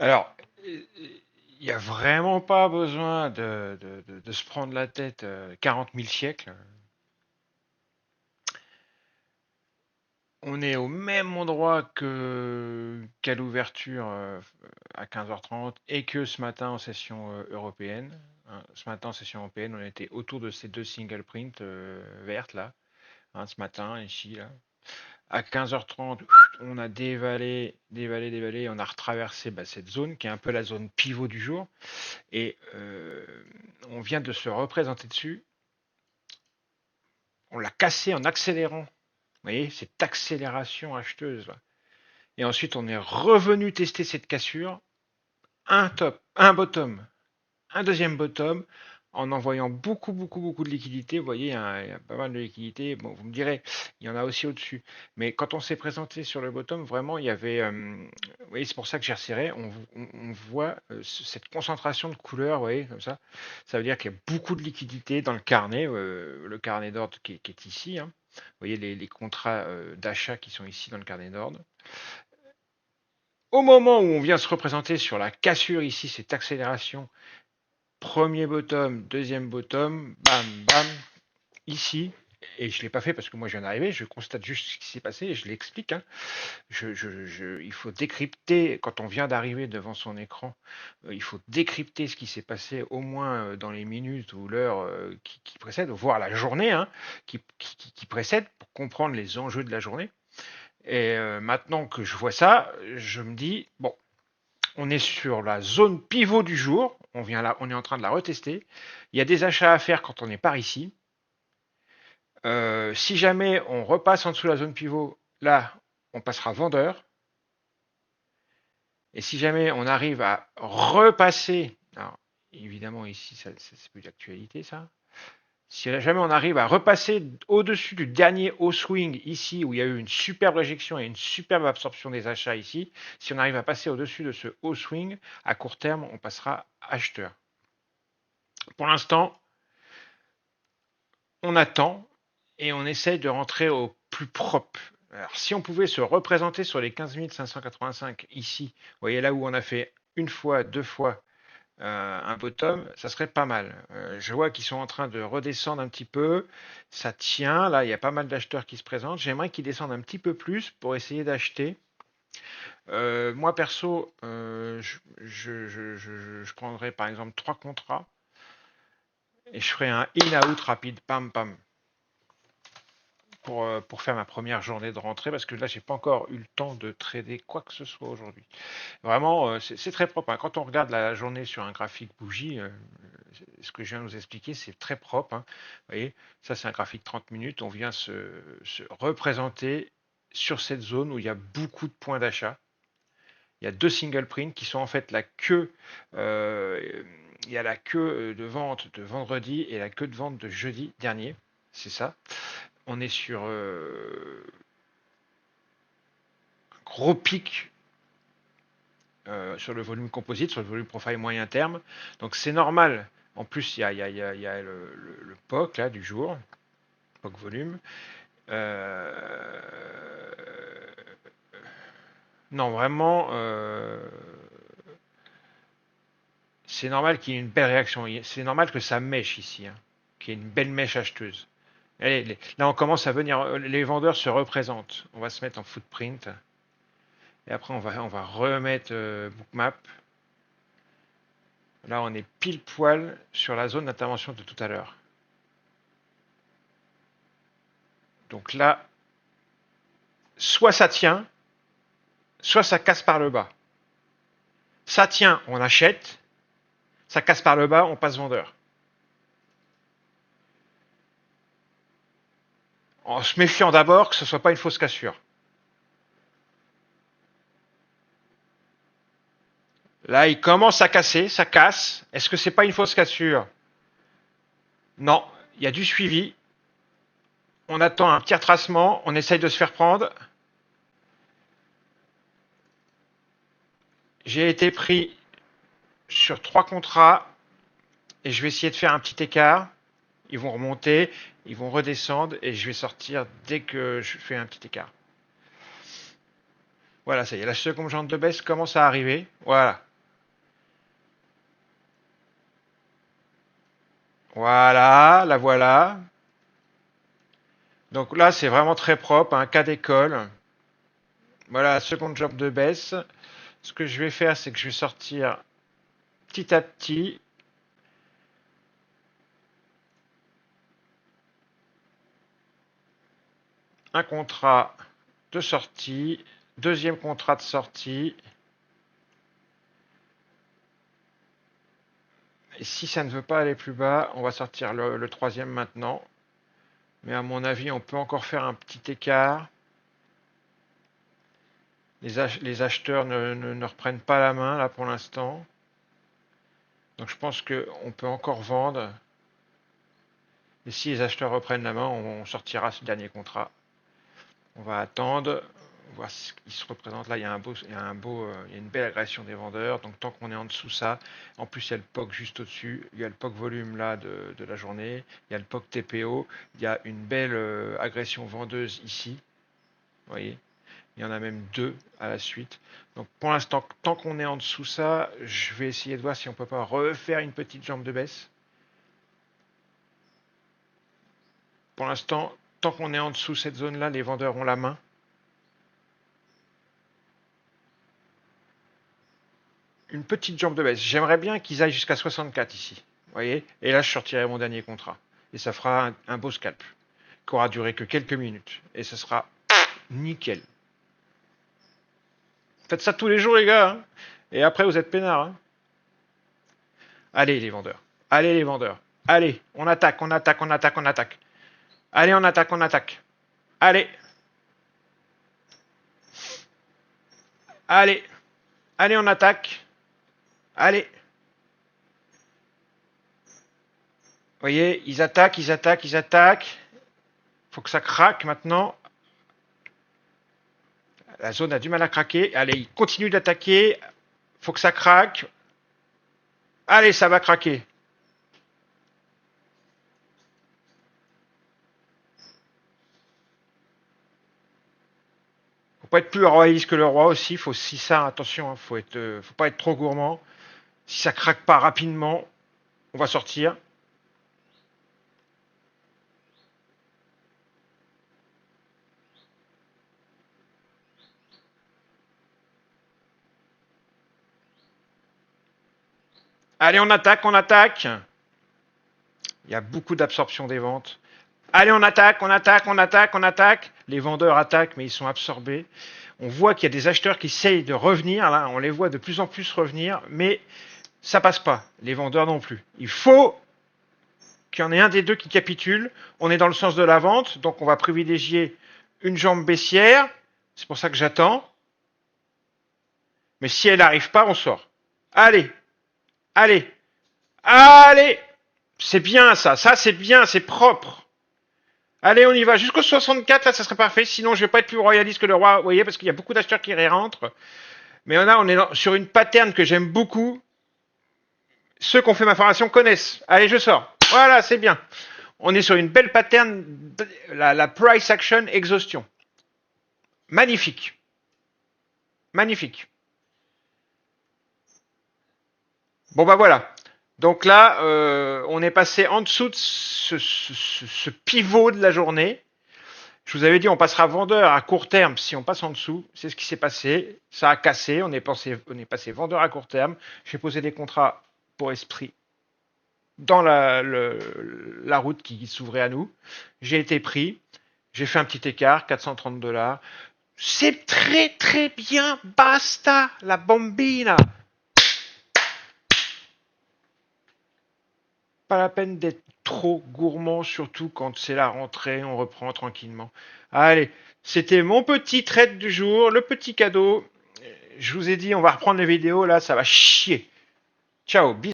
Alors, il n'y a vraiment pas besoin de se prendre la tête 40 000 siècles. On est au même endroit qu'à l'ouverture à 15h30 et que ce matin en session européenne. Hein. Ce matin en session européenne, on était autour de ces deux single print vertes là. Hein, ce matin, ici, là. À 15h30, on a dévalé, on a retraversé cette zone qui est un peu la zone pivot du jour. Et on vient de se représenter dessus. On l'a cassé en accélérant. Vous voyez, cette accélération acheteuse là. Et ensuite, on est revenu tester cette cassure. Un top, un bottom, un deuxième bottom, en envoyant beaucoup de liquidités. Vous voyez, il y a pas mal de liquidités. Bon, vous me direz, il y en a aussi au-dessus. Mais quand on s'est présenté sur le bottom, vraiment, il y avait. Vous voyez, c'est pour ça que j'ai resserré. On voit cette concentration de couleurs, vous voyez, comme ça. Ça veut dire qu'il y a beaucoup de liquidités dans le carnet d'ordre qui est ici. Hein. Vous voyez les contrats d'achat qui sont ici dans le carnet d'ordre. Au moment où on vient se représenter sur la cassure ici, cette accélération, premier bottom, deuxième bottom, bam, bam, ici, et je ne l'ai pas fait parce que moi je viens d'arriver, je constate juste ce qui s'est passé et je l'explique. Hein. Il faut décrypter, quand on vient d'arriver devant son écran, il faut décrypter ce qui s'est passé au moins dans les minutes ou l'heure qui précède, voire la journée qui précède pour comprendre les enjeux de la journée. Et maintenant que je vois ça, je me dis, bon, on est sur la zone pivot du jour. On est en train de la retester. Il y a des achats à faire quand on est par ici. Si jamais on repasse en dessous de la zone pivot, là, on passera vendeur. Et si jamais on arrive à repasser, alors évidemment ici, c'est plus d'actualité ça. Si jamais on arrive à repasser au-dessus du dernier haut swing ici, où il y a eu une superbe réjection et une superbe absorption des achats ici, si on arrive à passer au-dessus de ce haut swing, à court terme, on passera acheteur. Pour l'instant, on attend et on essaye de rentrer au plus propre. Alors, si on pouvait se représenter sur les 15 585 ici, vous voyez là où on a fait une fois, deux fois un bottom, ça serait pas mal. Je vois qu'ils sont en train de redescendre un petit peu. Ça tient. Là, il y a pas mal d'acheteurs qui se présentent. J'aimerais qu'ils descendent un petit peu plus pour essayer d'acheter. Moi, perso, je prendrais par exemple trois contrats et je ferais un in-out rapide, pam pam, pour faire ma première journée de rentrée parce que là, j'ai pas encore eu le temps de trader quoi que ce soit aujourd'hui. Vraiment, c'est très propre. Hein. Quand on regarde la journée sur un graphique bougie, ce que je viens de vous expliquer, c'est très propre. Hein. Vous voyez, ça c'est un graphique 30 minutes. On vient se représenter sur cette zone où il y a beaucoup de points d'achat. Il y a deux single print qui sont en fait la queue. Il y a la queue de vente de vendredi et la queue de vente de jeudi dernier. C'est ça. On est sur un gros pic sur le volume composite, sur le volume profile moyen terme. Donc c'est normal. En plus, il y a le POC là, du jour, POC volume. Non, vraiment, c'est normal qu'il y ait une belle réaction. C'est normal que ça mèche ici, hein, qu'il y ait une belle mèche acheteuse. Allez, là, on commence à venir. Les vendeurs se représentent. On va se mettre en footprint. Et après, on va remettre bookmap. Là, on est pile poil sur la zone d'intervention de tout à l'heure. Donc là, soit ça tient, soit ça casse par le bas. Ça tient, on achète. Ça casse par le bas, on passe vendeur. En se méfiant d'abord que ce ne soit pas une fausse cassure. Là, il commence à casser, ça casse. Est-ce que c'est pas une fausse cassure? Non, il y a du suivi. On attend un petit retracement, on essaye de se faire prendre. J'ai été pris sur trois contrats et je vais essayer de faire un petit écart. Ils vont remonter, ils vont redescendre et je vais sortir dès que je fais un petit écart. Voilà, ça y est, la seconde jante de baisse commence à arriver. Voilà. Voilà, la voilà. Donc là, c'est vraiment très propre, un cas d'école. Voilà, seconde job de baisse. Ce que je vais faire, c'est que je vais sortir petit à petit un contrat de sortie, deuxième contrat de sortie. Et si ça ne veut pas aller plus bas, on va sortir le troisième maintenant. Mais à mon avis, on peut encore faire un petit écart. Les acheteurs ne reprennent pas la main là pour l'instant. Donc je pense qu'on peut encore vendre. Et si les acheteurs reprennent la main, on sortira ce dernier contrat. On va attendre, voir ce qui se représente. Là, il y a une belle agression des vendeurs. Donc tant qu'on est en dessous ça, en plus il y a le POC juste au-dessus, il y a le POC volume là de la journée, il y a le POC TPO, il y a une belle agression vendeuse ici. Vous voyez, il y en a même deux à la suite. Donc pour l'instant, tant qu'on est en dessous ça, je vais essayer de voir si on peut pas refaire une petite jambe de baisse. Pour l'instant, tant qu'on est en dessous cette zone-là, les vendeurs ont la main. Une petite jambe de baisse. J'aimerais bien qu'ils aillent jusqu'à 64 ici. Vous voyez? Et là, je sortirai mon dernier contrat. Et ça fera un beau scalp. Qui aura duré que quelques minutes. Et ce sera nickel. Faites ça tous les jours, les gars. Hein. Et après, vous êtes peinards. Hein. Allez, les vendeurs. Allez, les vendeurs. Allez, on attaque, on attaque, on attaque, on attaque. Allez, on attaque, on attaque. Allez. Allez. Allez, on attaque. Allez. Vous voyez, ils attaquent, ils attaquent, ils attaquent. Faut que ça craque maintenant. La zone a du mal à craquer. Allez, il continue d'attaquer. Faut que ça craque. Allez, ça va craquer. Faut pas être plus royaliste que le roi aussi. Faut aussi ça, attention. Hein, faut pas être trop gourmand. Si ça craque pas rapidement, on va sortir. Allez, on attaque, on attaque. Il y a beaucoup d'absorption des ventes. Allez, on attaque, on attaque, on attaque, on attaque. Les vendeurs attaquent, mais ils sont absorbés. On voit qu'il y a des acheteurs qui essayent de revenir. Là, on les voit de plus en plus revenir, mais ça passe pas. Les vendeurs non plus. Il faut qu'il y en ait un des deux qui capitule. On est dans le sens de la vente, donc on va privilégier une jambe baissière. C'est pour ça que j'attends. Mais si elle n'arrive pas, on sort. Allez, allez, allez. C'est bien ça, c'est bien, c'est propre. Allez, on y va. Jusqu'au 64, là, ça serait parfait. Sinon, je vais pas être plus royaliste que le roi, vous voyez, parce qu'il y a beaucoup d'acheteurs qui rentrent. Mais là, on est sur une pattern que j'aime beaucoup. Ceux qui ont fait ma formation connaissent. Allez, je sors. Voilà, c'est bien. On est sur une belle pattern, la price action exhaustion. Magnifique. Magnifique. Bon, bah voilà. Donc là, on est passé en dessous de ce pivot de la journée. Je vous avais dit, on passera vendeur à court terme si on passe en dessous. C'est ce qui s'est passé. Ça a cassé. On est passé vendeur à court terme. J'ai posé des contrats pour esprit dans la route qui s'ouvrait à nous. J'ai été pris. J'ai fait un petit écart, 430 $. C'est très très bien. Basta la bombina. Pas la peine d'être trop gourmand, surtout quand c'est la rentrée, on reprend tranquillement. Allez, c'était mon petit trade du jour, le petit cadeau. Je vous ai dit, on va reprendre les vidéos, là, ça va chier. Ciao, bisous.